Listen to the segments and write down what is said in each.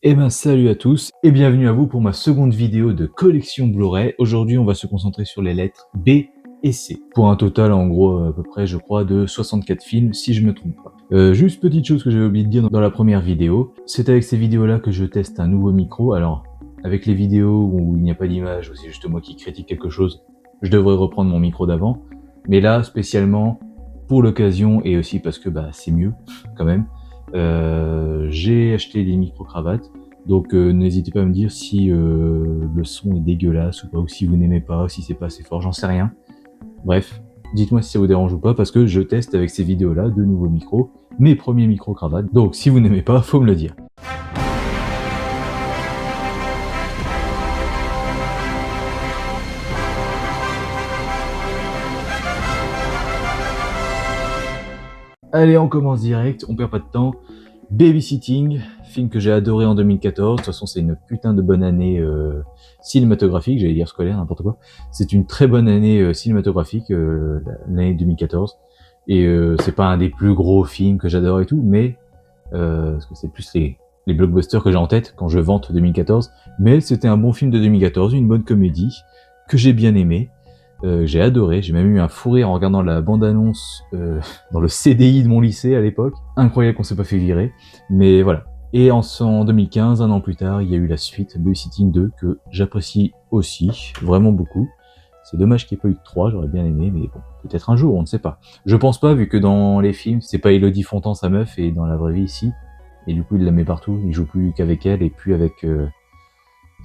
Eh ben salut à tous et bienvenue à vous pour ma seconde vidéo de collection Blu-ray. Aujourd'hui on va se concentrer sur les lettres B et C. Pour un total en gros à peu près je crois de 64 films si je me trompe pas. Juste petite chose que j'avais oublié de dire dans la première vidéo, c'est avec ces vidéos là que je teste un nouveau micro. Alors avec les vidéos où il n'y a pas d'image, où c'est juste moi qui critique quelque chose, je devrais reprendre mon micro d'avant. Mais là spécialement pour l'occasion et aussi parce que bah c'est mieux quand même. J'ai acheté des micro-cravates, donc n'hésitez pas à me dire si le son est dégueulasse ou pas, ou si vous n'aimez pas, ou si c'est pas assez fort, j'en sais rien. Bref, dites-moi si ça vous dérange ou pas, parce que je teste avec ces vidéos-là de nouveaux micros, mes premiers micro-cravates, donc si vous n'aimez pas, faut me le dire. Allez, on commence direct, on perd pas de temps. Babysitting, film que j'ai adoré en 2014. De toute façon, c'est une putain de bonne année cinématographique, j'allais dire scolaire, n'importe quoi. C'est une très bonne année cinématographique, l'année 2014. Et c'est pas un des plus gros films que j'adore et tout, mais parce que c'est plus les blockbusters que j'ai en tête quand je vante 2014. Mais c'était un bon film de 2014, une bonne comédie que j'ai bien aimé. J'ai adoré, j'ai même eu un fou rire en regardant la bande-annonce dans le CDI de mon lycée à l'époque. Incroyable qu'on s'est pas fait virer, mais voilà. Et en 2015, un an plus tard, il y a eu la suite, Babysitting 2, que j'apprécie aussi, vraiment beaucoup. C'est dommage qu'il n'y ait pas eu de 3, j'aurais bien aimé, mais bon, peut-être un jour, on ne sait pas. Je pense pas, vu que dans les films, c'est pas Elodie Fontan sa meuf, et dans la vraie vie ici, et du coup il la met partout, il joue plus qu'avec elle, et puis avec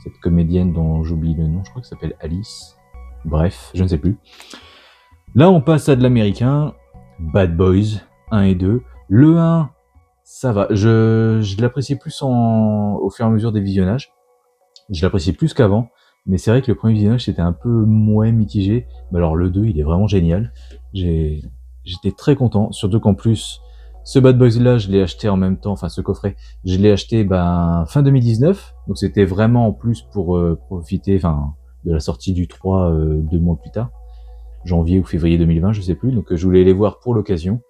cette comédienne dont j'oublie le nom, je crois que ça s'appelle Alice. Bref, je ne sais plus. Là, on passe à de l'américain. Bad Boys 1 et 2. Le 1, ça va. Je l'apprécie plus au fur et à mesure des visionnages. Je l'apprécie plus qu'avant. Mais c'est vrai que le premier visionnage, c'était un peu moins mitigé. Mais alors, le 2, il est vraiment génial. J'étais très content. Surtout qu'en plus, ce Bad Boys là, je l'ai acheté en même temps, enfin ce coffret, je l'ai acheté fin 2019. Donc c'était vraiment en plus pour profiter, de la sortie du 3 2 mois plus tard, janvier ou février 2020, je sais plus. Donc je voulais les voir pour l'occasion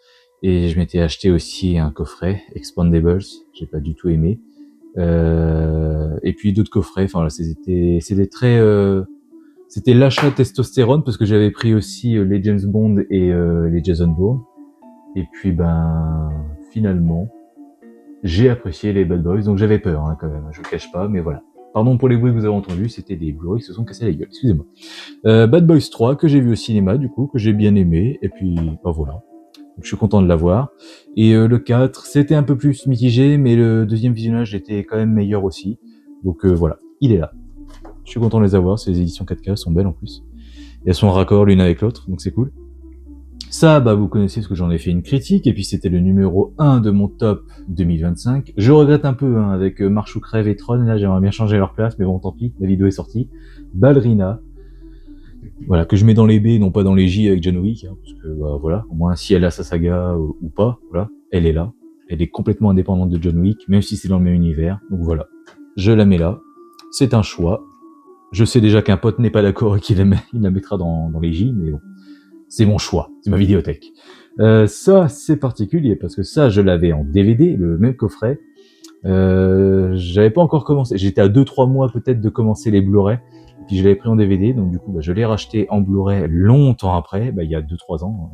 et je m'étais acheté aussi un coffret Expandables, j'ai pas du tout aimé. Et puis d'autres coffrets. Enfin, c'était très c'était l'achat testostérone parce que j'avais pris aussi les James Bond et les Jason Bourne. Et puis finalement, j'ai apprécié les Bad Boys, donc j'avais peur quand même, je le cache pas, mais voilà. Pardon pour les bruits que vous avez entendus, c'était des Blu-ray qui se sont cassés la gueule, excusez-moi. Bad Boys 3, que j'ai vu au cinéma, du coup, que j'ai bien aimé, et puis, voilà. Donc, je suis content de l'avoir. Et le 4, c'était un peu plus mitigé, mais le deuxième visionnage était quand même meilleur aussi. Donc voilà, il est là. Je suis content de les avoir, ces éditions 4K sont belles en plus. Et elles sont en raccord l'une avec l'autre, donc c'est cool. Ça, vous connaissez parce que j'en ai fait une critique, et puis c'était le numéro 1 de mon top 2025. Je regrette un peu, avec Marche ou Crève et Tron, là j'aimerais bien changer leur place, mais bon tant pis, la vidéo est sortie. Ballerina, voilà, que je mets dans les B, non pas dans les J avec John Wick, parce que voilà, au moins si elle a sa saga ou pas, voilà, elle est là. Elle est complètement indépendante de John Wick, même si c'est dans le même univers, donc voilà. Je la mets là, c'est un choix. Je sais déjà qu'un pote n'est pas d'accord et qu'il la mettra dans les J, mais bon. C'est mon choix, c'est ma vidéothèque. Ça, c'est particulier, parce que ça, je l'avais en DVD, le même coffret. J'avais pas encore commencé, j'étais à 2-3 mois peut-être de commencer les Blu-ray, et puis je l'avais pris en DVD, donc du coup, je l'ai racheté en Blu-ray longtemps après, il y a 2-3 ans,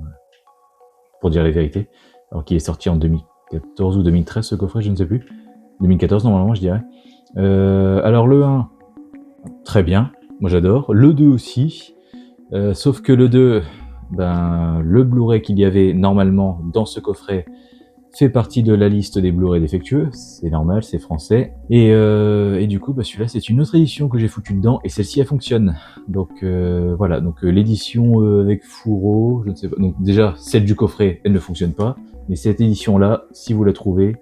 pour dire la vérité, alors qu'il est sorti en 2014 ou 2013, ce coffret, je ne sais plus. 2014, normalement, je dirais. Alors, le 1, très bien, moi j'adore. Le 2 aussi, sauf que le 2... le Blu-ray qu'il y avait normalement dans ce coffret fait partie de la liste des Blu-ray défectueux, c'est normal, c'est français, et du coup celui-là c'est une autre édition que j'ai foutu dedans, et celle-ci elle fonctionne, donc voilà, donc l'édition avec fourreau, je ne sais pas, donc déjà celle du coffret elle ne fonctionne pas, mais cette édition là, si vous la trouvez,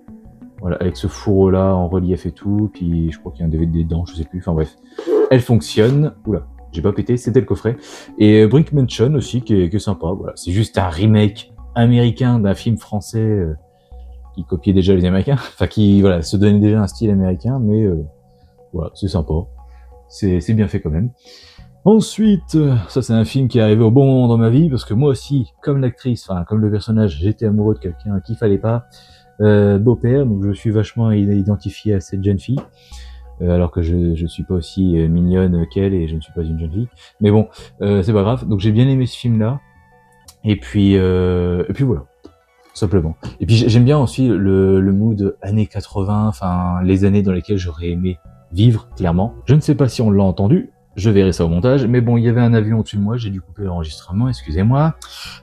voilà, avec ce fourreau là en relief et tout, puis je crois qu'il y a un DVD dedans, je sais plus, enfin bref, elle fonctionne, oula, j'ai pas pété, c'était le coffret. Et Brick Mansion aussi, qui est sympa. Voilà, c'est juste un remake américain d'un film français qui copiait déjà les Américains. Enfin, qui voilà, se donnait déjà un style américain, mais voilà, c'est sympa. C'est bien fait quand même. Ensuite, ça c'est un film qui est arrivé au bon moment dans ma vie, parce que moi aussi, comme l'actrice, enfin comme le personnage, j'étais amoureux de quelqu'un qu'il fallait pas. beau-père, donc je suis vachement identifié à cette jeune fille. Alors que je suis pas aussi mignonne qu'elle et je ne suis pas une jeune fille. Mais bon, c'est pas grave. Donc j'ai bien aimé ce film-là. Et puis voilà, simplement. Et puis j'aime bien aussi le mood années 80, enfin les années dans lesquelles j'aurais aimé vivre, clairement. Je ne sais pas si on l'a entendu, je verrai ça au montage, mais bon, il y avait un avion au-dessus de moi, j'ai dû couper l'enregistrement, excusez-moi.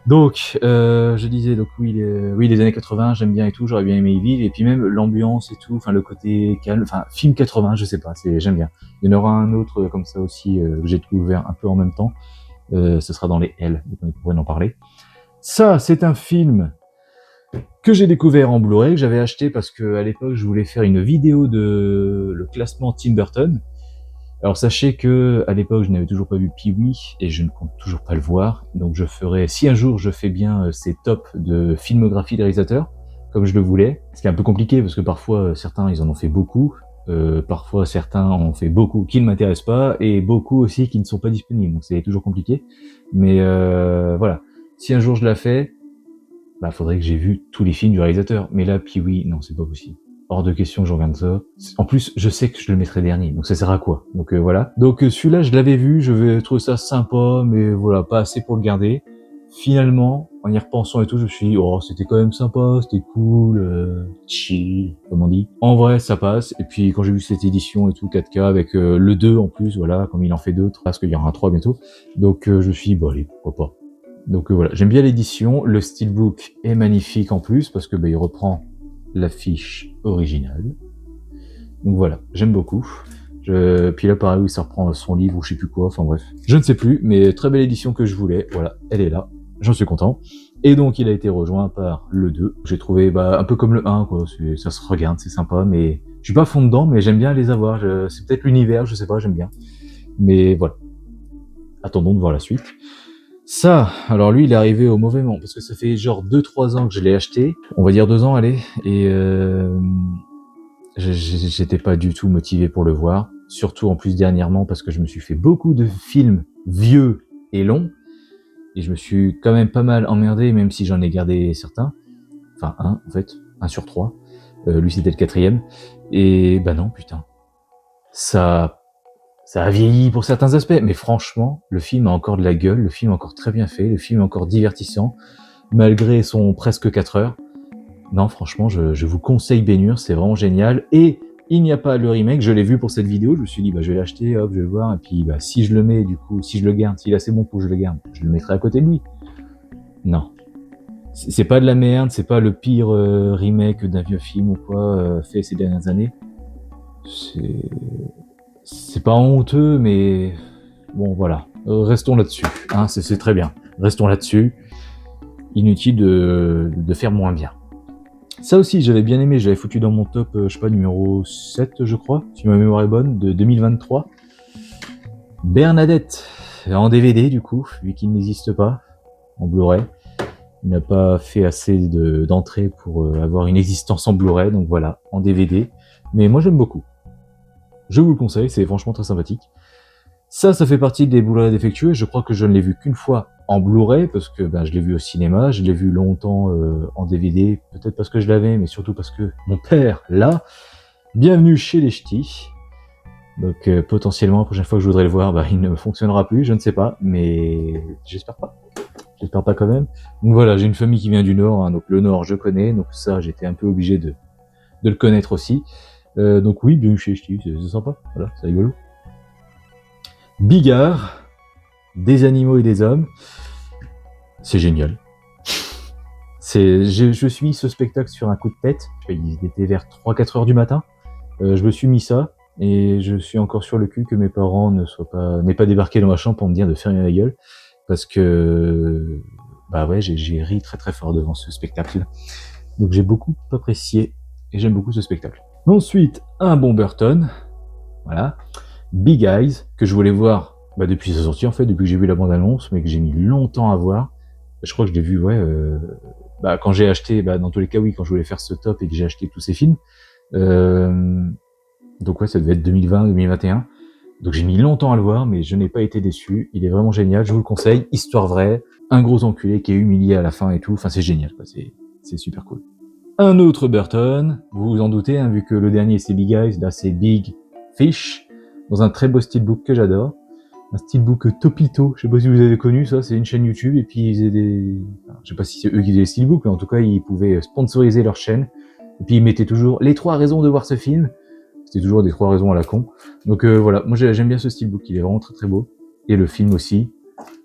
Donc, je disais, donc oui, les années 80, j'aime bien et tout, j'aurais bien aimé y vivre, et puis même l'ambiance et tout, enfin le côté calme, enfin film 80, je sais pas, j'aime bien. Il y en aura un autre comme ça aussi, que j'ai découvert un peu en même temps, ce sera dans les L, donc on pourrait en parler. Ça, c'est un film que j'ai découvert en Blu-ray, que j'avais acheté parce que à l'époque, je voulais faire une vidéo de le classement Tim Burton. Alors sachez que à l'époque, je n'avais toujours pas vu Pee-wee et je ne compte toujours pas le voir. Donc je ferai, si un jour je fais bien ces tops de filmographie des réalisateurs, comme je le voulais, ce qui est un peu compliqué parce que parfois certains ils en ont fait beaucoup, parfois certains en ont fait beaucoup qui ne m'intéressent pas et beaucoup aussi qui ne sont pas disponibles. Donc c'est toujours compliqué. Mais voilà, si un jour je la fais, bah faudrait que j'ai vu tous les films du réalisateur. Mais là, Pee-wee, non, c'est pas possible. Hors de question que je regarde ça. En plus, je sais que je le mettrai dernier, donc ça sert à quoi? Donc voilà. Donc celui-là, je l'avais vu, je vais trouver ça sympa, mais voilà, pas assez pour le garder. Finalement, en y repensant et tout, je me suis dit, oh, c'était quand même sympa, c'était cool, chill, comme on dit. En vrai, ça passe. Et puis quand j'ai vu cette édition et tout, 4K, avec le 2 en plus, voilà, comme il en fait d'autres, parce qu'il y aura un 3 bientôt. Donc je me suis dit, bon allez, pourquoi pas. Donc voilà, j'aime bien l'édition, le steelbook est magnifique en plus, parce que il reprend l'affiche originale. Donc voilà, j'aime beaucoup. Puis là pareil, ça reprend son livre ou je sais plus quoi, enfin bref. Je ne sais plus, mais très belle édition que je voulais, voilà, elle est là, j'en suis content. Et donc il a été rejoint par le 2. J'ai trouvé un peu comme le 1, quoi. Ça se regarde, c'est sympa, mais je suis pas à fond dedans, mais j'aime bien les avoir. C'est peut-être l'univers, je sais pas, j'aime bien. Mais voilà. Attendons de voir la suite. Ça, alors lui, il est arrivé au mauvais moment, parce que ça fait genre 2-3 ans que je l'ai acheté. On va dire 2 ans, allez. Et j'étais pas du tout motivé pour le voir. Surtout en plus dernièrement, parce que je me suis fait beaucoup de films vieux et longs. Et je me suis quand même pas mal emmerdé, même si j'en ai gardé certains. Enfin, un, en fait. 1 sur 3. Lui, c'était le 4e. Et bah non, putain. Ça a vieilli pour certains aspects, mais franchement, le film a encore de la gueule, le film est encore très bien fait, le film est encore divertissant, malgré son presque 4 heures. Non, franchement, je vous conseille Ben-Hur, c'est vraiment génial. Et il n'y a pas le remake, je l'ai vu pour cette vidéo, je me suis dit, je vais l'acheter, hop, je vais le voir, et puis si je le mets, du coup, si je le garde, s'il est assez bon pour que je le garde, je le mettrai à côté de lui. Non. C'est pas de la merde, c'est pas le pire remake d'un vieux film ou quoi, fait ces dernières années. C'est pas honteux, mais bon, voilà. Restons là-dessus. Hein, c'est très bien. Restons là-dessus. Inutile de faire moins bien. Ça aussi, j'avais bien aimé. J'avais foutu dans mon top, je sais pas, numéro 7, je crois, si ma mémoire est bonne, de 2023. Bernadette, en DVD, du coup, vu qu'il n'existe pas, en Blu-ray. Il n'a pas fait assez d'entrées pour avoir une existence en Blu-ray, donc voilà, en DVD. Mais moi, j'aime beaucoup. Je vous le conseille, c'est franchement très sympathique. Ça fait partie des Blu-ray défectueux. Je crois que je ne l'ai vu qu'une fois en Blu-ray, parce que je l'ai vu au cinéma, je l'ai vu longtemps en DVD, peut-être parce que je l'avais, mais surtout parce que mon père l'a. Bienvenue chez les Ch'tis. Donc potentiellement, la prochaine fois que je voudrais le voir, il ne fonctionnera plus, je ne sais pas, mais j'espère pas. J'espère pas quand même. Donc voilà, j'ai une famille qui vient du Nord, hein, donc le Nord je connais, donc ça j'étais un peu obligé de le connaître aussi. Donc oui, bienvenue chez les Ch'tis, c'est sympa, voilà, c'est rigolo. Bigard, des animaux et des hommes, c'est génial. Je suis mis ce spectacle sur un coup de tête, il était vers 3-4 heures du matin, je me suis mis ça, et je suis encore sur le cul que mes parents n'aient pas débarqué dans ma chambre pour me dire de fermer ma gueule, parce que, ouais, j'ai ri très très fort devant ce spectacle. Donc j'ai beaucoup apprécié, et j'aime beaucoup ce spectacle. Ensuite, un bon Burton, voilà. Big Eyes, que je voulais voir depuis sa sortie en fait, depuis que j'ai vu la bande-annonce, mais que j'ai mis longtemps à voir. Je crois que je l'ai vu, quand j'ai acheté, dans tous les cas oui, quand je voulais faire ce top et que j'ai acheté tous ces films. Donc ouais, ça devait être 2020, 2021. Donc j'ai mis longtemps à le voir, mais je n'ai pas été déçu. Il est vraiment génial, je vous le conseille. Histoire vraie, un gros enculé qui est humilié à la fin et tout. Enfin, c'est génial, quoi. C'est super cool. Un autre Burton, vous vous en doutez, hein, vu que le dernier c'est Big Eyes, là c'est Big Fish, dans un très beau steelbook que j'adore. Un steelbook Topito, je sais pas si vous avez connu ça, c'est une chaîne YouTube, et puis ils faisaient des... Enfin, je sais pas si c'est eux qui faisaient les steelbooks, mais en tout cas ils pouvaient sponsoriser leur chaîne, et puis ils mettaient toujours les 3 raisons de voir ce film, c'était toujours des 3 raisons à la con. Donc voilà, moi j'aime bien ce steelbook, il est vraiment très très beau, et le film aussi,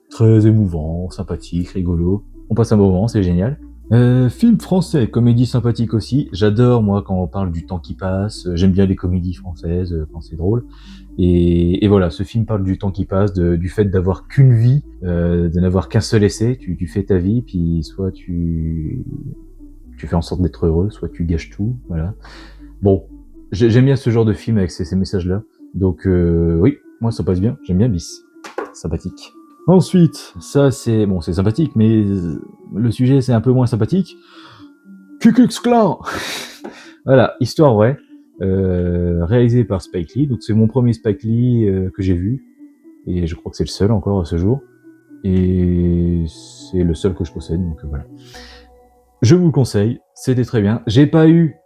très émouvant, sympathique, rigolo, on passe un bon moment, c'est génial. Film français, comédie sympathique aussi. J'adore, moi, quand on parle du temps qui passe. J'aime bien les comédies françaises, quand c'est drôle. Et voilà, ce film parle du temps qui passe, du fait d'avoir qu'une vie, de n'avoir qu'un seul essai. Tu fais ta vie, puis soit tu fais en sorte d'être heureux, soit tu gâches tout. Voilà. Bon, j'aime bien ce genre de film avec ces messages-là. Donc oui, moi ça passe bien. J'aime bien Bis. Sympathique. Ensuite, ça c'est bon, c'est sympathique, mais le sujet c'est un peu moins sympathique. Ku Klux Klan. Voilà, histoire vraie, réalisé par Spike Lee. Donc c'est mon premier Spike Lee que j'ai vu, et je crois que c'est le seul encore à ce jour. Et c'est le seul que je possède, donc voilà. Je vous le conseille, c'était très bien. J'ai pas eu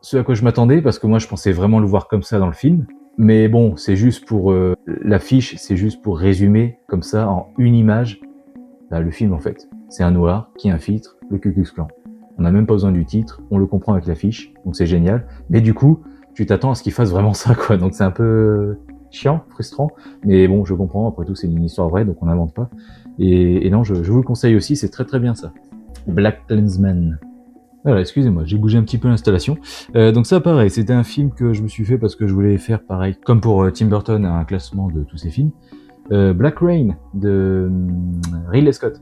ce à quoi je m'attendais, parce que moi je pensais vraiment le voir comme ça dans le film. Mais bon, c'est juste pour l'affiche, c'est juste pour résumer comme ça en une image le film en fait. C'est un noir qui infiltre le Ku Klux Klan. On n'a même pas besoin du titre, on le comprend avec l'affiche, donc c'est génial. Mais du coup, tu t'attends à ce qu'il fasse vraiment ça, quoi. Donc c'est un peu chiant, frustrant. Mais bon, je comprends. Après tout, c'est une histoire vraie, donc on n'invente pas. Et non, je vous le conseille aussi. C'est très très bien ça. Black Klansman. Voilà, excusez-moi, j'ai bougé un petit peu l'installation. Donc ça, pareil, c'était un film que je me suis fait parce que je voulais faire pareil, comme pour Tim Burton, un classement de tous ses films. Black Rain de Ridley Scott,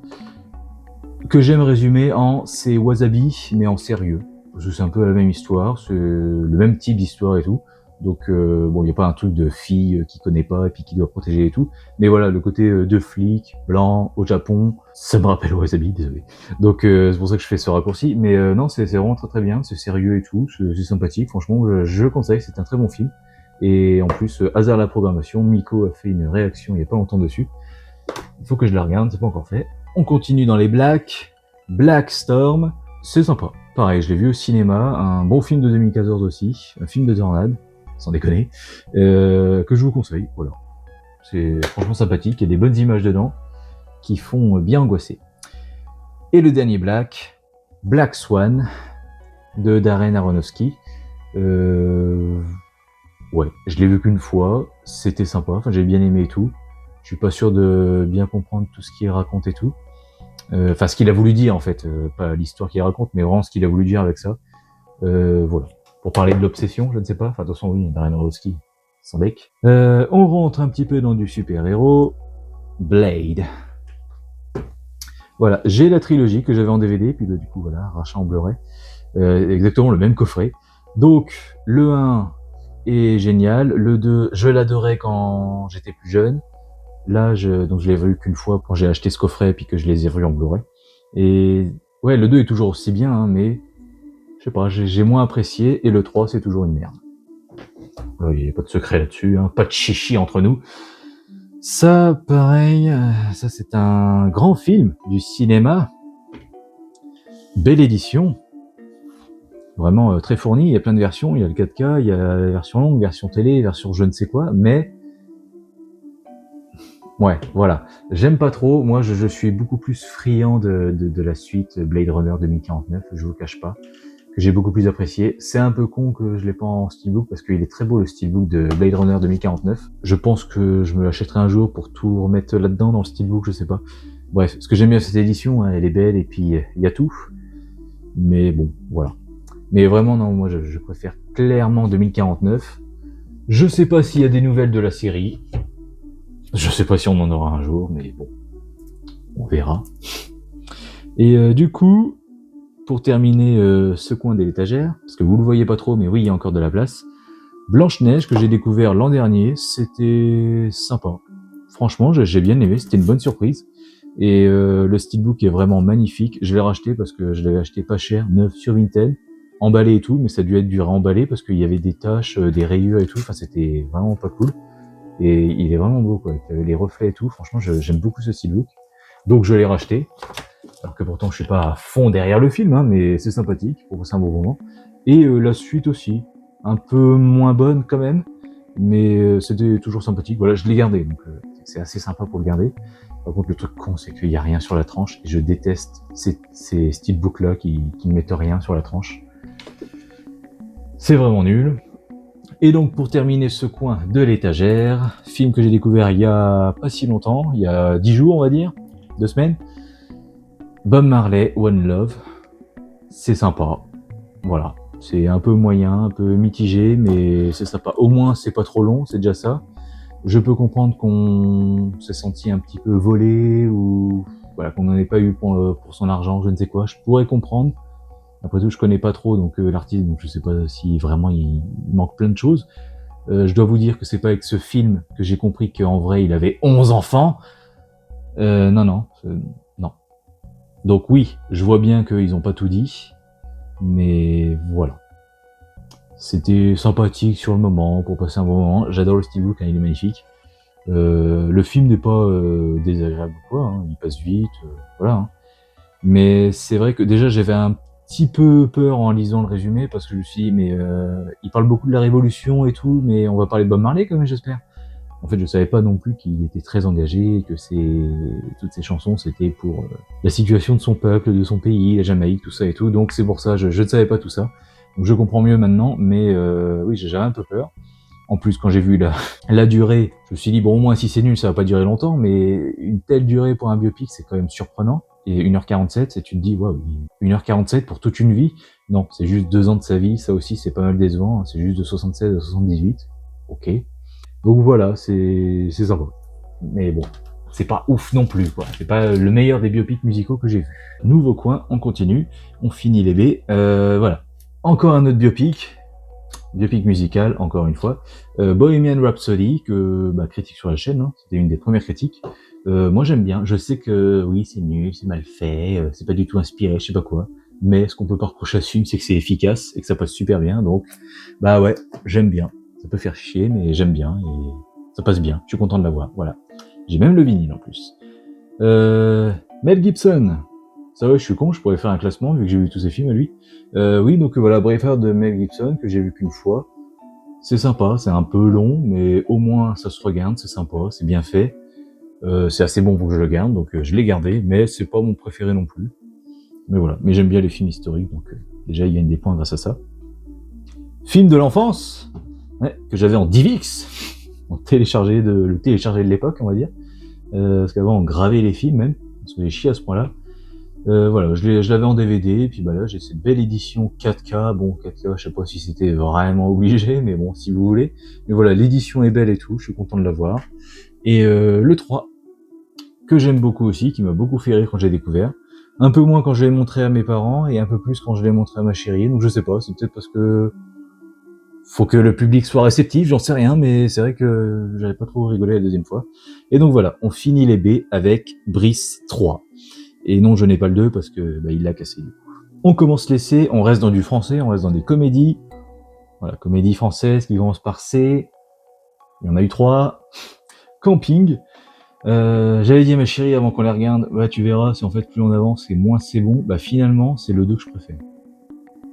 que j'aime résumer en c'est Wasabi, mais en sérieux. Parce que c'est un peu la même histoire, c'est le même type d'histoire et tout. Donc bon, il n'y a pas un truc de fille qui connaît pas et puis qui doit protéger et tout. Mais voilà, le côté de flic, blanc, au Japon, ça me rappelle Wasabi, désolé. Donc c'est pour ça que je fais ce raccourci. Mais non, c'est vraiment très très bien, c'est sérieux et tout, c'est sympathique. Franchement, je le conseille, c'est un très bon film. Et en plus, hasard à la programmation, Miko a fait une réaction il y a pas longtemps dessus. Il faut que je la regarde, c'est pas encore fait. On continue dans les Black Storm, c'est sympa. Pareil, je l'ai vu au cinéma, un bon film de 2014 aussi, un film de tornade, sans déconner, que je vous conseille, voilà. C'est franchement sympathique, il y a des bonnes images dedans, qui font bien angoisser. Et le dernier Black Swan, de Darren Aronofsky. Ouais, je l'ai vu qu'une fois, c'était sympa, enfin j'ai bien aimé et tout. Je suis pas sûr de bien comprendre tout ce qu'il raconte et tout. Enfin, ce qu'il a voulu dire en fait, pas l'histoire qu'il raconte, mais vraiment ce qu'il a voulu dire avec ça. Voilà. Pour parler de l'obsession, je ne sais pas. Enfin, de toute façon, oui, Darren Aronofsky, sans bec. On rentre un petit peu dans du super-héros. Blade. Voilà, j'ai la trilogie que j'avais en DVD, puis du coup, voilà, rachat en Blu-ray. Exactement le même coffret. Donc, le 1 est génial. Le 2, je l'adorais quand j'étais plus jeune. Là, donc je l'ai vu qu'une fois quand j'ai acheté ce coffret et puis que je les ai vus en Blu-ray. Et ouais, le 2 est toujours aussi bien, hein, mais je sais pas, j'ai moins apprécié. Et le 3, c'est toujours une merde. Il n'y a pas de secret là-dessus, hein, pas de chichi entre nous. Ça, pareil, ça c'est un grand film du cinéma. Belle édition. Vraiment très fourni, il y a plein de versions, il y a le 4K, il y a la version longue, version télé, version je ne sais quoi, mais... Ouais, voilà. J'aime pas trop. Moi, je suis beaucoup plus friand de la suite Blade Runner 2049, je vous le cache pas, que j'ai beaucoup plus apprécié. C'est un peu con que je l'ai pas en steelbook, parce qu'il est très beau le steelbook de Blade Runner 2049. Je pense que je me l'achèterai un jour pour tout remettre là-dedans dans le steelbook, je sais pas. Bref, ce que j'aime bien cette édition, hein, elle est belle, et puis il y a tout. Mais bon, voilà. Mais vraiment, non, moi je préfère clairement 2049. Je sais pas s'il y a des nouvelles de la série. Je sais pas si on en aura un jour, mais bon, on verra. Et du coup, pour terminer ce coin de l'étagère, parce que vous le voyez pas trop, mais oui, il y a encore de la place, Blanche-Neige, que j'ai découvert l'an dernier, c'était sympa. Franchement, j'ai bien aimé, c'était une bonne surprise. Et le steelbook est vraiment magnifique. Je l'ai racheté parce que je l'avais acheté pas cher, neuf sur Vinted, emballé et tout, mais ça a dû être dur à emballer parce qu'il y avait des taches, des rayures et tout, enfin c'était vraiment pas cool. Et il est vraiment beau, quoi, avec les reflets et tout. Franchement, j'aime beaucoup ce steelbook. Donc je l'ai racheté. alors que pourtant je suis pas à fond derrière le film, hein, mais c'est sympathique, pour passer un bon moment. Et la suite aussi, un peu moins bonne quand même, mais c'était toujours sympathique. Voilà, je l'ai gardé, donc c'est assez sympa pour le garder. Par contre, le truc con, c'est qu'il n'y a rien sur la tranche, et je déteste ces steelbooks-là qui ne mettent rien sur la tranche. C'est vraiment nul. Et donc, pour terminer ce coin de l'étagère, film que j'ai découvert il y a pas si longtemps, il y a 10 jours, on va dire, 2 semaines. Bob Marley, One Love. C'est sympa. Voilà. C'est un peu moyen, un peu mitigé, mais c'est sympa. Au moins, c'est pas trop long, c'est déjà ça. Je peux comprendre qu'on s'est senti un petit peu volé, ou voilà, qu'on n'en ait pas eu pour son argent, je ne sais quoi. Je pourrais comprendre. Après tout, je connais pas trop donc l'artiste, donc je sais pas si vraiment il manque plein de choses. Je dois vous dire que c'est pas avec ce film que j'ai compris qu'en vrai il avait 11 enfants. Non. Donc oui, je vois bien qu'ils ont pas tout dit, mais voilà. C'était sympathique sur le moment, pour passer un bon moment. J'adore le steelbook, hein, il est magnifique. Le film n'est pas désagréable ou quoi, hein, il passe vite, voilà. Hein. Mais c'est vrai que déjà j'avais un petit peu peur en lisant le résumé, parce que je me suis dit, mais il parle beaucoup de la Révolution et tout, mais on va parler de Bob Marley quand même, j'espère. En fait, je savais pas non plus qu'il était très engagé, que toutes ces chansons, c'était pour la situation de son peuple, de son pays, la Jamaïque, tout ça et tout. Donc c'est pour ça, je ne savais pas tout ça. Donc je comprends mieux maintenant, mais oui, j'avais un peu peur. En plus, quand j'ai vu la durée, je me suis dit, bon, au moins, si c'est nul, ça va pas durer longtemps, mais une telle durée pour un biopic, c'est quand même surprenant. Et 1h47, tu te dis, waouh, 1h47 pour toute une vie? Non, c'est juste 2 ans de sa vie, ça aussi, c'est pas mal décevant, c'est juste de 76 à 78. Ok. Donc voilà, c'est sympa. Mais bon, c'est pas ouf non plus, quoi. C'est pas le meilleur des biopics musicaux que j'ai vu. Nouveau coin, on continue, on finit les B. Voilà. Encore un autre biopic musical, encore une fois. Bohemian Rhapsody, que critique sur la chaîne, hein, c'était une des premières critiques. Moi j'aime bien, je sais que oui c'est nul, c'est mal fait, c'est pas du tout inspiré, je sais pas quoi. Mais ce qu'on peut pas reprocher à ce film, c'est que c'est efficace et que ça passe super bien, donc bah ouais, j'aime bien. Ça peut faire chier, mais j'aime bien et ça passe bien. Je suis content de l'avoir. Voilà. J'ai même le vinyle en plus. Mel Gibson. Ça ouais, je suis con, je pourrais faire un classement vu que j'ai vu tous ces films à lui. Oui, donc voilà, Braveheart de Mel Gibson que j'ai vu qu'une fois. C'est sympa, c'est un peu long, mais au moins ça se regarde, c'est sympa, c'est bien fait. C'est assez bon pour que je le garde, donc je l'ai gardé, mais c'est pas mon préféré non plus. Mais voilà, mais j'aime bien les films historiques, donc déjà il gagne des points grâce à ça. Film de l'enfance. Ouais, que j'avais en DivX, le téléchargé de l'époque, on va dire. Parce qu'avant, on gravait les films même, on se faisait chier à ce point-là. Voilà, je l'avais en DVD, et puis bah là, j'ai cette belle édition 4K. Bon, 4K, je sais pas si c'était vraiment obligé, mais bon, si vous voulez. Mais voilà, l'édition est belle et tout, je suis content de l'avoir. Et le 3, que j'aime beaucoup aussi, qui m'a beaucoup fait rire quand j'ai découvert. Un peu moins quand je l'ai montré à mes parents, et un peu plus quand je l'ai montré à ma chérie, donc je sais pas, c'est peut-être parce que faut que le public soit réceptif, j'en sais rien, mais c'est vrai que j'avais pas trop rigolé la deuxième fois. Et donc voilà, on finit les B avec Brice 3. Et non, je n'ai pas le 2 parce que il l'a cassé du coup. On commence les C, on reste dans du français, on reste dans des comédies. Voilà, comédie française qui commence par C. Il y en a eu 3. Camping. J'avais dit à ma chérie avant qu'on les regarde, tu verras, si en fait plus on avance et moins c'est bon, finalement c'est le 2 que je préfère.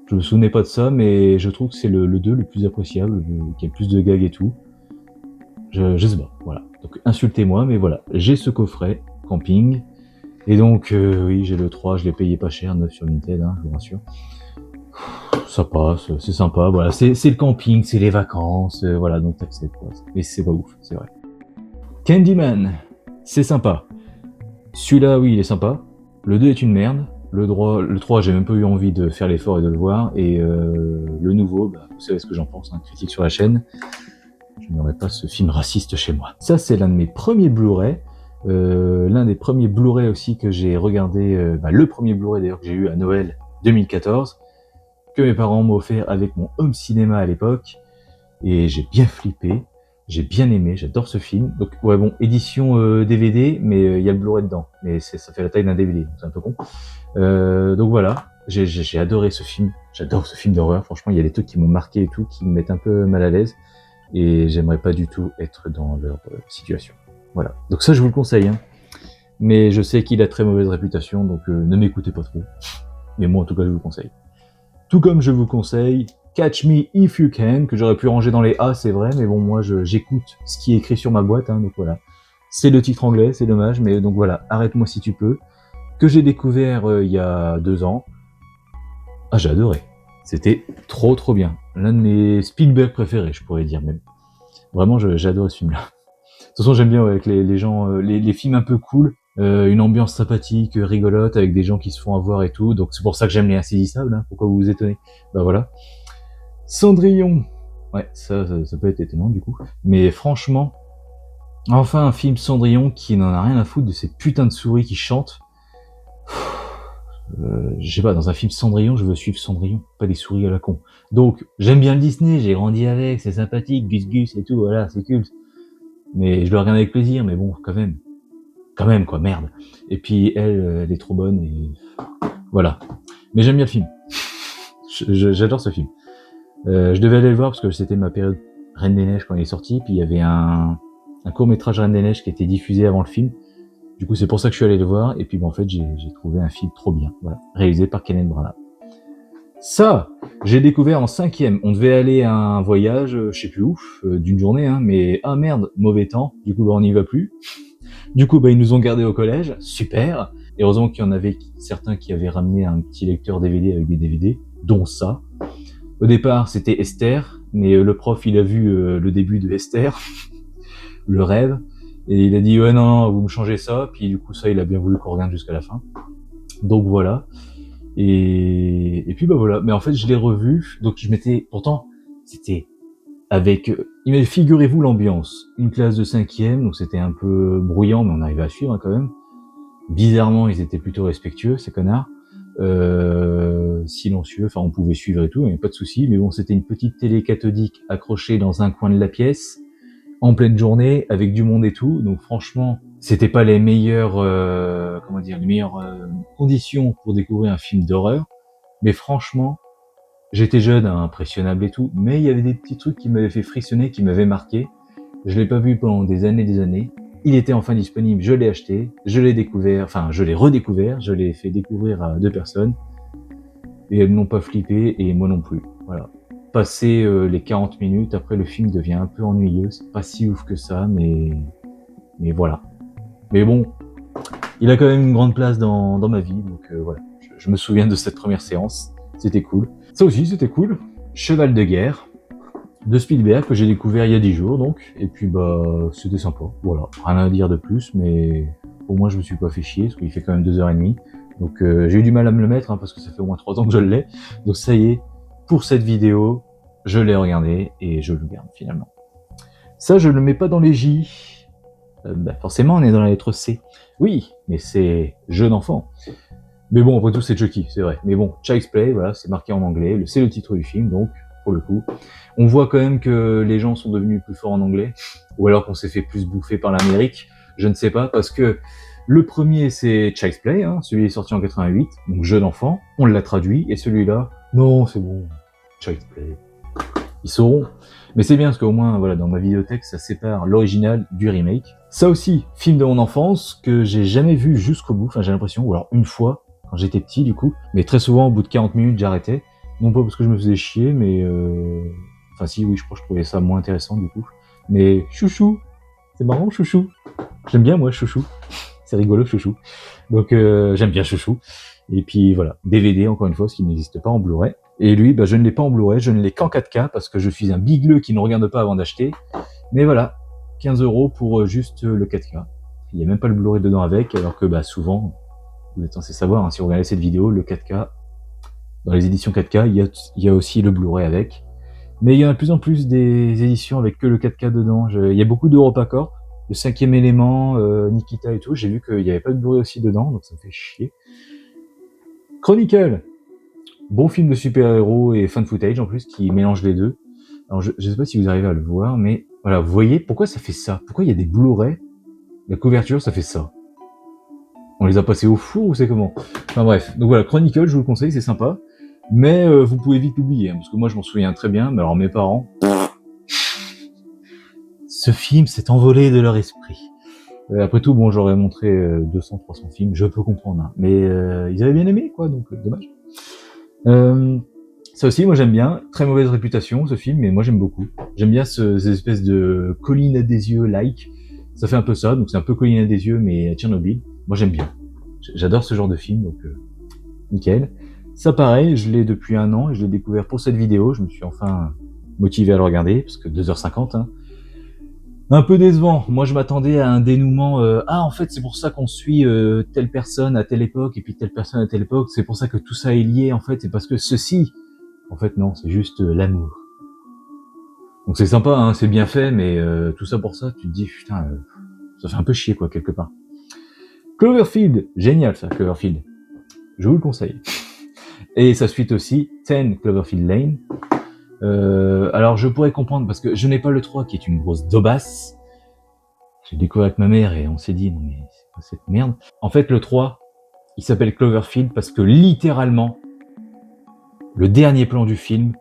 Je me souvenais pas de ça, mais je trouve que c'est le 2 le plus appréciable, qui a le plus de gags et tout. Je sais pas, voilà. Donc insultez-moi, mais voilà. J'ai ce coffret, camping. Et donc, oui, j'ai le 3, je l'ai payé pas cher, 9 sur Vinted, hein, je vous rassure. Ça passe, c'est sympa, voilà. C'est le camping, c'est les vacances, voilà, donc t'acceptes, quoi. Mais c'est pas ouf, c'est vrai. Candyman, c'est sympa. Celui-là, oui, il est sympa. Le 2 est une merde. Le 3, j'ai même pas eu envie de faire l'effort et de le voir. Et le nouveau, vous savez ce que j'en pense, hein, critique sur la chaîne. Je n'aurais pas ce film raciste chez moi. Ça, c'est l'un de mes premiers Blu-ray. L'un des premiers Blu-ray aussi que j'ai regardé, le premier Blu-ray d'ailleurs que j'ai eu à Noël 2014, que mes parents m'ont offert avec mon home cinéma à l'époque. Et j'ai bien flippé. J'ai bien aimé, j'adore ce film. Donc ouais bon, édition DVD, mais il y a le Blu-ray dedans. Mais ça fait la taille d'un DVD, c'est un peu con. Donc voilà, j'ai adoré ce film. J'adore ce film d'horreur. Franchement, il y a des trucs qui m'ont marqué et tout, qui me mettent un peu mal à l'aise. Et j'aimerais pas du tout être dans leur situation. Voilà. Donc ça, je vous le conseille. Hein. mais je sais qu'il a très mauvaise réputation, donc ne m'écoutez pas trop. Mais moi, en tout cas, je vous le conseille. Tout comme je vous conseille Catch Me If You Can, que j'aurais pu ranger dans les A, c'est vrai, mais bon, moi, j'écoute ce qui est écrit sur ma boîte, hein, donc voilà. C'est le titre anglais, c'est dommage, mais donc voilà, Arrête-moi si tu peux, que j'ai découvert il y a 2 ans. Ah, j'ai adoré. C'était trop bien. L'un de mes Spielberg préférés, je pourrais dire même. Vraiment, j'ai adoré ce film-là. De toute façon, j'aime bien ouais, avec les gens, les films un peu cool, une ambiance sympathique, rigolote, avec des gens qui se font avoir et tout. Donc c'est pour ça que j'aime les Insaisissables. Hein. Pourquoi vous vous étonnez? Bah voilà. Cendrillon. Ouais, ça peut être étonnant du coup. Mais franchement, enfin un film Cendrillon qui n'en a rien à foutre de ces putains de souris qui chantent. Je sais pas, dans un film Cendrillon, je veux suivre Cendrillon, pas des souris à la con. Donc, j'aime bien le Disney, j'ai grandi avec, c'est sympathique, Gus Gus et tout, voilà, c'est culte. Mais je le regarde avec plaisir, mais bon, quand même quoi, merde. Et puis elle est trop bonne et voilà. Mais j'aime bien le film. J'adore ce film. Je devais aller le voir parce que c'était ma période Reine des Neiges quand il est sorti, puis il y avait un court-métrage Reine des Neiges qui était diffusé avant le film. Du coup, c'est pour ça que je suis allé le voir, et puis en fait, j'ai trouvé un film trop bien, voilà, réalisé par Kenneth Branagh. Ça, j'ai découvert en 5e. On devait aller à un voyage, je sais plus où, d'une journée, hein, mais ah merde, mauvais temps. Du coup, on n'y va plus. Du coup, ils nous ont gardés au collège, super. Et heureusement qu'il y en avait certains qui avaient ramené un petit lecteur DVD avec des DVD, dont ça. Au départ, c'était Esther, mais le prof, il a vu le début de Esther, le rêve, et il a dit ouais non, vous me changez ça. Puis du coup, ça, il a bien voulu qu'on regarde jusqu'à la fin. Donc voilà. Et puis voilà. Mais en fait, je l'ai revu. Donc je m'étais, pourtant, c'était avec, figurez-vous l'ambiance. Une classe de 5e, donc c'était un peu bruyant, mais on arrivait à suivre hein, quand même. Bizarrement, ils étaient plutôt respectueux, ces connards. Silencieux, enfin on pouvait suivre et tout, il n'y avait pas de souci. Mais bon, c'était une petite télé cathodique accrochée dans un coin de la pièce, en pleine journée, avec du monde et tout. Donc franchement, c'était pas les meilleures, les meilleures conditions pour découvrir un film d'horreur. Mais franchement, j'étais jeune, hein, impressionnable et tout, mais il y avait des petits trucs qui m'avaient fait frissonner, qui m'avaient marqué. Je l'ai pas vu pendant des années. Il était enfin disponible, je l'ai acheté, je l'ai découvert, enfin je l'ai redécouvert, je l'ai fait découvrir à 2 personnes, et elles n'ont pas flippé, et moi non plus. Voilà. Passé les 40 minutes, après le film devient un peu ennuyeux, c'est pas si ouf que ça, mais voilà. Mais bon, il a quand même une grande place dans ma vie, donc voilà. Je me souviens de cette première séance, c'était cool. Ça aussi, c'était cool. Cheval de guerre de Spielberg que j'ai découvert il y a 10 jours, donc. Et puis, c'était sympa. Voilà. Rien à dire de plus, mais au moins, je me suis pas fait chier, parce qu'il fait quand même 2h30. Donc, j'ai eu du mal à me le mettre, hein, parce que ça fait au moins 3 ans que je l'ai. Donc, ça y est. Pour cette vidéo, je l'ai regardé, et je le garde, finalement. Ça, je le mets pas dans les J. Forcément, on est dans la lettre C. Oui, mais c'est jeune enfant. Mais bon, après tout, c'est Chucky, c'est vrai. Mais bon, Child's Play, voilà, c'est marqué en anglais, c'est le titre du film, donc, pour le coup. On voit quand même que les gens sont devenus plus forts en anglais, ou alors qu'on s'est fait plus bouffer par l'Amérique, je ne sais pas, parce que le premier, c'est Child's Play, hein, celui est sorti en 88, donc jeune enfant, on l'a traduit, et celui-là, non, c'est bon, Child's Play. Ils sauront. Mais c'est bien, parce qu'au moins, voilà, dans ma vidéothèque, ça sépare l'original du remake. Ça aussi, film de mon enfance, que j'ai jamais vu jusqu'au bout, enfin j'ai l'impression, ou alors une fois, quand j'étais petit du coup, mais très souvent au bout de 40 minutes j'arrêtais, non pas parce que je me faisais chier, mais enfin si oui je crois que je trouvais ça moins intéressant du coup, mais Chouchou, c'est marrant Chouchou, j'aime bien moi Chouchou, c'est rigolo Chouchou, donc j'aime bien Chouchou, et puis voilà, DVD encore une fois, ce qui n'existe pas en Blu-ray, et lui je ne l'ai pas en Blu-ray, je ne l'ai qu'en 4K parce que je suis un bigleux qui ne regarde pas avant d'acheter, mais voilà, 15€ pour juste le 4K, il n'y a même pas le Blu-ray dedans avec, alors que souvent, vous êtes censé savoir, hein, si vous regardez cette vidéo, le 4K, dans les éditions 4K, il y a aussi le Blu-ray avec. Mais il y en a de plus en plus des éditions avec que le 4K dedans. Il y a beaucoup d'EuropaCorp, le 5e élément, Nikita et tout. J'ai vu qu'il n'y avait pas de Blu-ray aussi dedans, donc ça me fait chier. Chronicle, bon film de super-héros et fan footage en plus, qui mélange les deux. Alors je sais pas si vous arrivez à le voir, mais voilà, vous voyez pourquoi ça fait ça? Pourquoi il y a des Blu-ray? La couverture, ça fait ça. On les a passés au four ou c'est comment? Enfin bref, donc voilà, Chronicle, je vous le conseille, c'est sympa. Mais vous pouvez vite l'oublier, hein, parce que moi je m'en souviens très bien, mais alors mes parents... Ce film s'est envolé de leur esprit. Après tout, bon, j'aurais montré 200, 300 films, je peux comprendre, hein. Mais ils avaient bien aimé, quoi, donc dommage. Ça aussi, moi j'aime bien. Très mauvaise réputation ce film, mais moi j'aime beaucoup. J'aime bien ces espèces de collines à des yeux like. Ça fait un peu ça, donc c'est un peu colline à des yeux, mais à Tchernobyl. Moi j'aime bien. J'adore ce genre de film, donc nickel. Ça pareil, je l'ai depuis 1 an et je l'ai découvert pour cette vidéo. Je me suis enfin motivé à le regarder, parce que 2h50, hein. Un peu décevant. Moi, je m'attendais à un dénouement. Ah, en fait, c'est pour ça qu'on suit telle personne à telle époque et puis telle personne à telle époque. C'est pour ça que tout ça est lié. En fait, c'est parce que ceci. En fait, non, c'est juste l'amour. Donc c'est sympa, hein, c'est bien fait, mais tout ça pour ça, tu te dis putain, ça fait un peu chier quoi quelque part. Cloverfield, génial ça, Cloverfield. Je vous le conseille. Et sa suite aussi, 10 Cloverfield Lane. Alors je pourrais comprendre parce que je n'ai pas le 3 qui est une grosse daubasse. J'ai découvert avec ma mère et on s'est dit non mais c'est pas cette merde. En fait le 3, il s'appelle Cloverfield parce que littéralement, le dernier plan du film,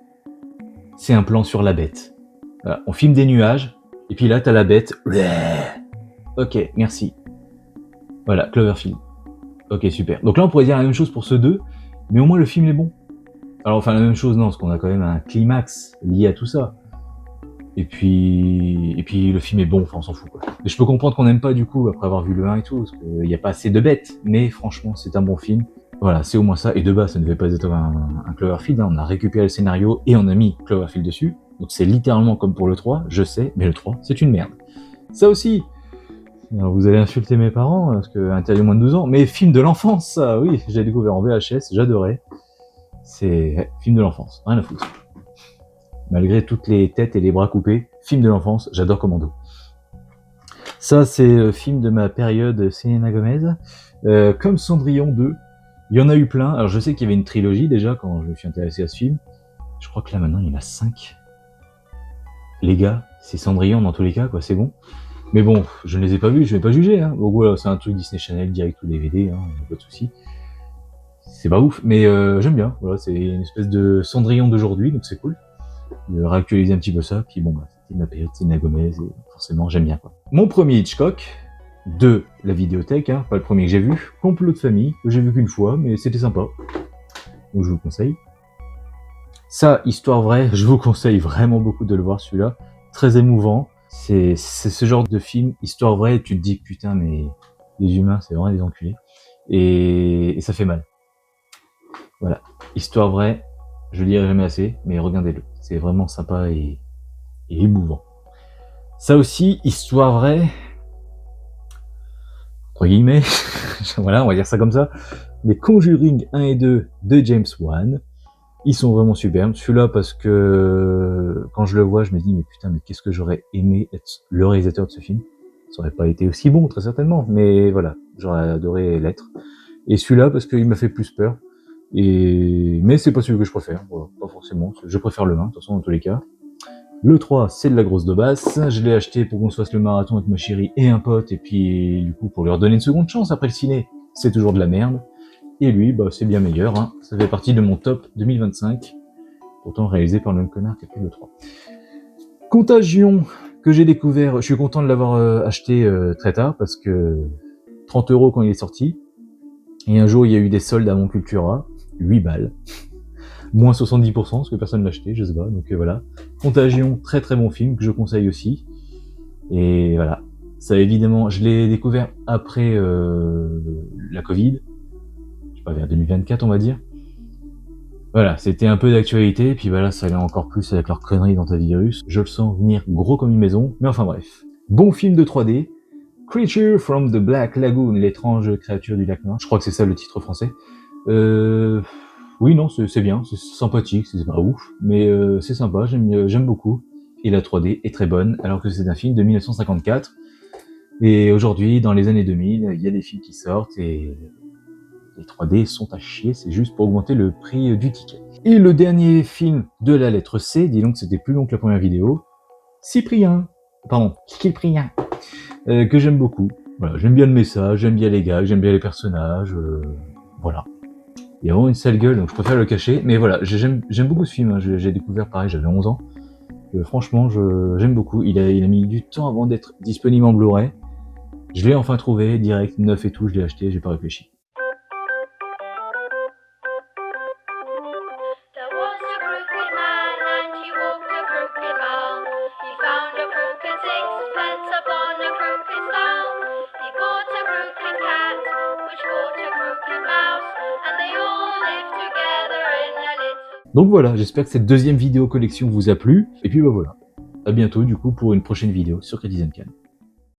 c'est un plan sur la bête. Voilà, on filme des nuages, et puis là t'as la bête. Ok, merci. Voilà, Cloverfield. Ok, super. Donc là on pourrait dire la même chose pour ce 2, mais au moins le film est bon. Alors enfin la même chose non, parce qu'on a quand même un climax lié à tout ça. Et puis le film est bon, enfin on s'en fout quoi. Mais je peux comprendre qu'on n'aime pas du coup après avoir vu le 1 et tout, parce qu'il n'y a pas assez de bêtes, mais franchement c'est un bon film. Voilà, c'est au moins ça, et de base ça ne devait pas être un Cloverfield, hein. On a récupéré le scénario et on a mis Cloverfield dessus. Donc c'est littéralement comme pour le 3, je sais, mais le 3 c'est une merde. Ça aussi, alors vous allez insulter mes parents, parce que interdit moins de 12 ans, mais film de l'enfance, ça, oui, j'ai découvert en VHS, j'adorais. C'est film de l'enfance, rien à foutre. Malgré toutes les têtes et les bras coupés, film de l'enfance, j'adore Commando. Ça, c'est film de ma période Selena Gomez. Comme Cendrillon 2, il y en a eu plein. Alors je sais qu'il y avait une trilogie déjà quand je me suis intéressé à ce film. Je crois que là maintenant il y en a 5. Les gars, c'est Cendrillon dans tous les cas, quoi, c'est bon. Mais bon, je ne les ai pas vus, je vais pas juger, hein. Donc voilà, c'est un truc Disney Channel direct ou DVD, hein, pas de soucis. C'est pas ouf, mais j'aime bien. Voilà, c'est une espèce de Cendrillon d'aujourd'hui, donc c'est cool de réactualiser un petit peu ça. Puis bon, bah, c'était ma période Selena Gomez, et forcément j'aime bien quoi. Mon premier Hitchcock de la vidéothèque, hein, pas le premier que j'ai vu, Complot de famille, que j'ai vu qu'une fois, mais c'était sympa. Donc je vous le conseille. Ça, histoire vraie, je vous conseille vraiment beaucoup de le voir celui-là. Très émouvant. C'est ce genre de film, histoire vraie, tu te dis putain mais les humains c'est vraiment des enculés. Et ça fait mal. Voilà. Histoire vraie, je le dirai jamais assez, mais regardez-le. C'est vraiment sympa et émouvant. Ça aussi, histoire vraie, entre guillemets, voilà, on va dire ça comme ça. Les Conjuring 1 et 2 de James Wan, ils sont vraiment superbes. Celui-là parce que quand je le vois, je me dis mais putain, mais qu'est-ce que j'aurais aimé être le réalisateur de ce film. Ça aurait pas été aussi bon, très certainement, mais voilà, j'aurais adoré l'être. Et celui-là parce qu'il m'a fait plus peur. Mais c'est pas celui que je préfère, voilà, pas forcément. Je préfère le 1, de toute façon, dans tous les cas. Le 3, c'est de la grosse de basse. Je l'ai acheté pour qu'on se fasse le marathon avec ma chérie et un pote, et puis du coup pour lui redonner une seconde chance après le ciné. C'est toujours de la merde. Et lui, bah c'est bien meilleur, hein. Ça fait partie de mon top 2025. Pourtant réalisé par le même connard qui a fait le 3. Contagion, que j'ai découvert, je suis content de l'avoir acheté très tard, parce que 30 € quand il est sorti. Et un jour, il y a eu des soldes à mon Cultura, 8 balles. Moins 70%, parce que personne l'a acheté, je sais pas, donc voilà. Contagion, très très bon film, que je conseille aussi. Et voilà. Ça évidemment, je l'ai découvert après la Covid. Je sais pas, vers 2024 on va dire. Voilà, c'était un peu d'actualité, et puis voilà, ça allait encore plus avec leurs conneries dans ta virus. Je le sens venir gros comme une maison, mais enfin bref. Bon film de 3D. Creature from the Black Lagoon, l'étrange créature du lac noir. Je crois que c'est ça le titre français. Oui, non, c'est bien, c'est sympathique, c'est pas ouf, mais c'est sympa, j'aime beaucoup. Et la 3D est très bonne, alors que c'est un film de 1954. Et aujourd'hui, dans les années 2000, il y a des films qui sortent et les 3D sont à chier, c'est juste pour augmenter le prix du ticket. Et le dernier film de la lettre C, dis donc c'était plus long que la première vidéo, Cyprien, que j'aime beaucoup. Voilà, j'aime bien le message, j'aime bien les gags, j'aime bien les personnages, voilà. Il y a vraiment une sale gueule, donc je préfère le cacher. Mais voilà, j'aime beaucoup ce film, hein. J'ai découvert pareil, j'avais 11 ans. Franchement, j'aime beaucoup. Il a mis du temps avant d'être disponible en Blu-ray. Je l'ai enfin trouvé, direct, neuf et tout, je l'ai acheté, j'ai pas réfléchi. There was a crooked man and he walked a crooked mile. He found a crooked sixpence upon a crooked stile. He bought a crooked cat which caught a crooked mouse, and they all lived together in a little... Donc voilà, j'espère que cette deuxième vidéo collection vous a plu. Et puis bah voilà, à bientôt du coup pour une prochaine vidéo sur Citizen Can.